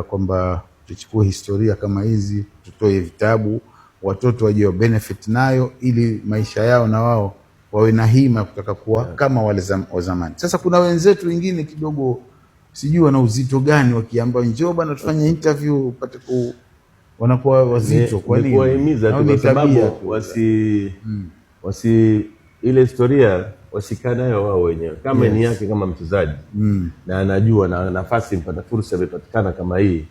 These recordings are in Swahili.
kwamba tuchukue historia kama hizi, tutoe vitabu, watoto waje wa benefit nayo, ili maisha yao na wao wawe na hima kutaka kuwa kama wale wa zamani. Sasa kuna wenzetu wengine kidogo sijui wana uzito gani, wakiamba njoo bana tufanye interview upate wanakuwa wazito. Kwa nini? Kuwahimiza tu, kwa sababu wasi ile historia wasika nayo wao wenyewe kama ni yake kama mchezaji na anajua na nafasi mpata fursa imepatikana kama hii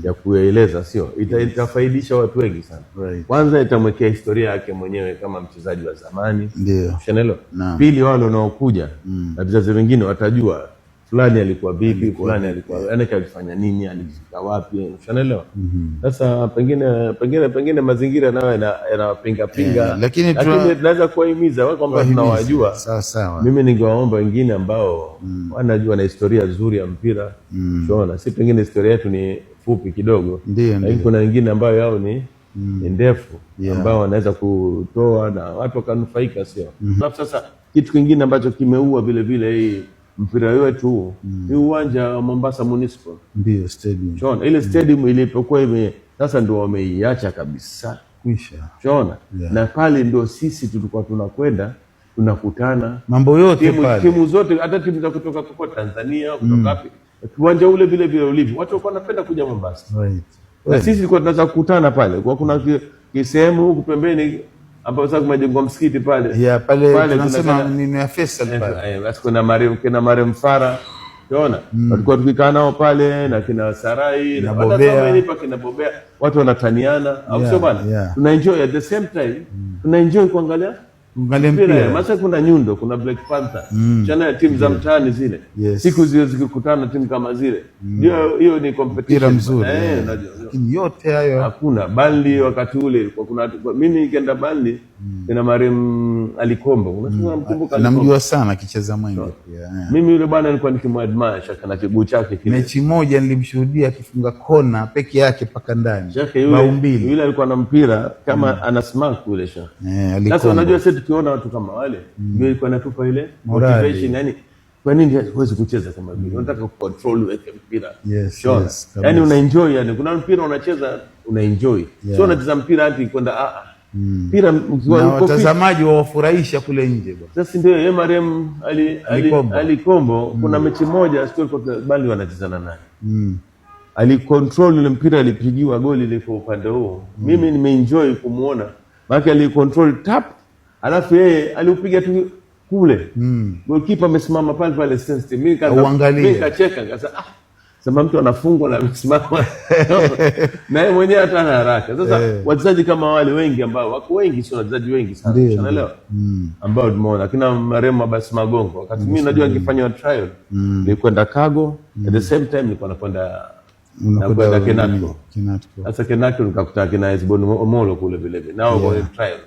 ya kueleza, sio itafaidisha watu wengi sana. Kwanza itamwekea historia yake mwenyewe kama mchezaji wa zamani, ndio. Pili, wale wanaokuja na vizazi vingine watajua fulani alikuwa vipi, fulani alikuwa alifanya nini, alifika wapi, unaelewa? Sasa pengine mazingira nayo yanapinga lakini tunaweza kuwahimiza wao kwamba tunawajua. Sawa. Mimi ningewaomba wengine ambao wanajua na historia nzuri ya mpira, unaona, si pengine historia yetu ni fupi kidogo, lakini kuna wengine ambao yao ni ndefu, ambao wanaweza kutoa na watu wakanufaika, sio? Sasa kitu kingine ambacho kimeua vile vile hii mpira wetu ni uwanja wa Mombasa Municipal, ndio stadium. Unaona ile stadium ilipokuwa sasa ndio wameiacha kabisa kwisha, unaona. Na pale ndio sisi tulikuwa tunakwenda tunakutana mambo yote pale, timu zote, hata timu za kutoka kwa Tanzania kutoka wapi, uwanja ule vile vile ulivyo, watu walikuwa wanapenda kuja Mombasa, na sisi tulikuwa tunaweza kukutana pale, kwa kuna kisehemu huko pembeni ambapo sasa kumejengwa msikiti pale. Pale tunasema ni ya Faisal pale. Basi kuna marehemu Fara, unaona? Walikuwa tukikaa nao pale na kina Sarai na kina Bobea, watu wanataniana, au sio bwana? Tuna enjoy at the same time, tuna enjoy kuangalia mpira. Masa kuna Nyundo, kuna Black Panther, chana timu za mtaani zile. Siku zile zikikutana timu kama zile, ndio hiyo ni competition mzuri. Lakini yote hayo hakuna. Burnley wakati ule kuna mimi nikienda Burnley na marehemu Alikombo, unamkumbuka? Namjua sana akicheza Mwenge pia. Mimi yule bwana nilikuwa nikimwadmire Shaka na kiguu chake kile. Mechi moja nilimshuhudia akifunga kona peke yake paka ndani. Bao mbili. Yule alikuwa na mpira kama ana smack yule Shaka. Sasa unajua sasa tukiona watu kama wale, ndio ilikuwa inatupa ile motivation, yani kwa nini huwezi kucheza kama vile? Unataka control weke mpira. Yani una enjoy, yani kuna mpira unacheza una enjoy. Sio unacheza mpira hadi kwenda mpira na watazamaji wawafurahisha kule nje bwana. Sasa ndio yeye marehemu Alikombo, kuna mechi moja sio kwa bali wanachezana naye. Alicontrol ile mpira, alipigiwa goli ile kwa upande huo. Mimi nimeenjoy kumuona. Maana alicontrol tap, alafu yeye aliupiga tu kule. Goalkeeper amesimama pale sensitive. Mimi nikacheka nikasema sema mtu anafungwa na amesimama. Na yeye mwenyewe hata ana haraka. Sasa wachezaji kama wale wengi ambao wako wengi, sio wachezaji wengi sana, unaelewa? Ambao tumeona kina marehemu Abbas Magongo, wakati mimi najua nikifanya trial nilikwenda Kago, at the same time nilikuwa nakwenda Kenatko. Sasa Kenatko nikakutana kina Esbon Omolo kule vile vile nao kwa trial.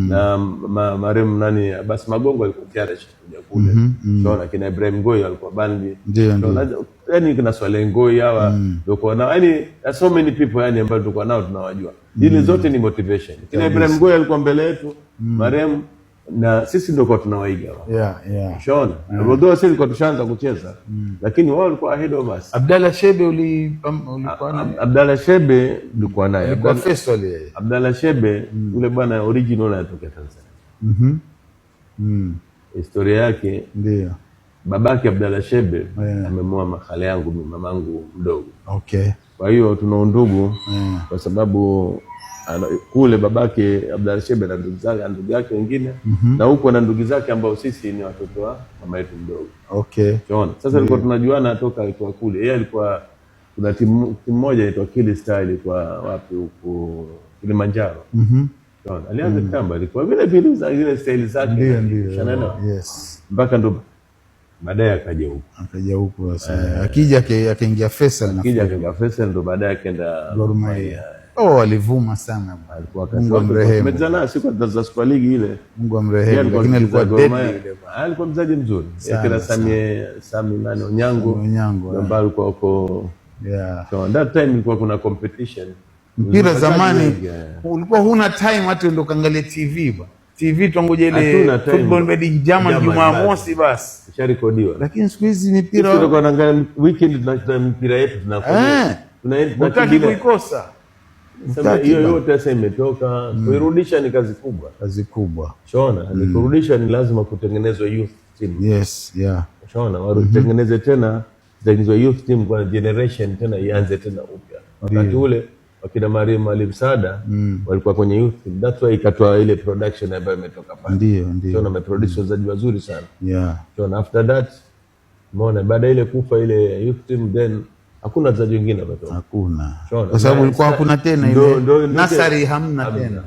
Na marehemu Abbas Magongo alikuwa tayari kuja kule. Unaona kina Ibrahim Ngoy alikuwa Burnley. Yani kina Swale Ngoy hawa ndio na yani so many people yani ambao tulikuwa nao tunawajua. Hili zote ni motivation. Kina Ibrahim Ngoy alikuwa mbele yetu, marehemu, na sisi ndio kwa tunawaiga. Unaona? Although sisi tulikuwa tushaanza kucheza, lakini wao walikuwa ahead of us. Abdalla Shebe ulikuwa naye? Abdalla Shebe nilikuwa naye. Kwa Faisal yeye. Abdalla Shebe yule bwana original anatoka Tanzania. Historia yake ndio babake Abdalla Shebe amemoa makhale yangu mamangu mdogo. Kwa hiyo tuna undugu kwa sababu kule babake Abdalla Shebe na ndugu yake wengine na huko na ndugu zake ambao sisi ni watoto wa mama yetu mdogo. Unaona? Sasa tulikuwa tunajuana toka alikuwa kule. Yeye alikuwa kuna timu moja inaitwa Kili Style ilikuwa wapi huko Kilimanjaro. Unaona? Alianza kamba ilikuwa vile vile za ile style zake. Ndio. Mpaka ndo baadaye akaja huko sasa. Akija akaingia Faisal ndo baadaye akaenda Gor Mahia. Alivuma sana. Alikuwa mrehemu. Tumezana siku za Super League ile. Mungu amrehemu, lakini alikuwa deadly. Alikuwa mchezaji mzuri. Kila Sami Onyango ambaye alikuwa huko. So that time ilikuwa kuna competition. Mpira zamani ulikuwa huna time hata ndio kaangalia TV ba. TV tuangoje ile football made in German Jumamosi basi. Isharekodiwa. Lakini siku hizi mpira tulikuwa tunaangalia weekend, tunacheza mpira yetu tunakuwa. Hutaki kuikosa. Hiyo yote sasa imetoka, kuirudisha ni kazi kubwa. Kazi kubwa. Unaona, ni kurudisha ni lazima kutengenezwa youth team. Yes, yeah. Unaona, watengeneze tena, kutengenezwa youth team kwa generation tena ianze tena upya. Wakati ule wakina Maalim Saada walikuwa kwenye youth team. That's why ikatoa ile production ambayo imetoka pale. Ndio. Unaona, wameproduce wazaji wazuri sana. Yeah. Unaona, after that umeona baada ile kufa ile youth team then hakuna wazaji wengine wametoka. Hakuna. Kwa sababu ilikuwa hakuna tena ile nasari hamna tena.